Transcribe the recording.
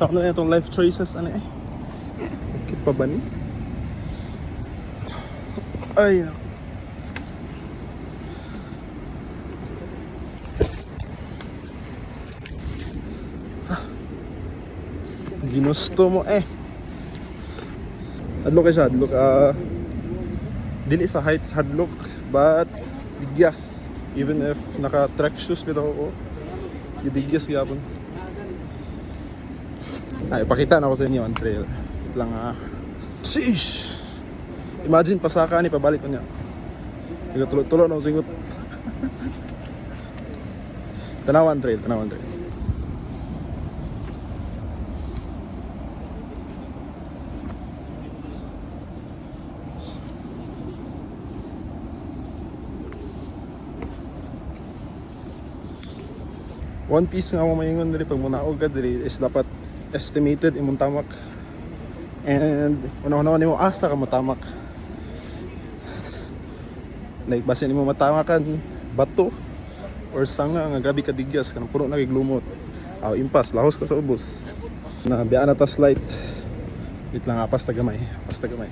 Sa ako na itong life choices, ano eh. Okay pa ba ni? Ay, naku. Ginusto mo eh. Hadlok siya, hadlok. Dili sa heights hadlok, but bigyas. Even if naka-track shoes bitaw ko, bigyas gyapon. Ay, pakita na ako sa inyo ang trail. Wait lang Sheesh! Imagine, pasaka ni, pabalik ko niya. Tulo-tulo na ako singot. Tanawan trail, tanawan trail. One piece nga mo maingon diri pag munaog ka diri is dapat estimated imong tamak. And una-una nimo asa ka matamak. Like basin nimo matamakan bato or sanga nga grabe ka digyas kanang puno na kay glumot. Impas lahos ka sa ubos. Na biya na ta slight. Wait lang pasta gamay, pasta gamay.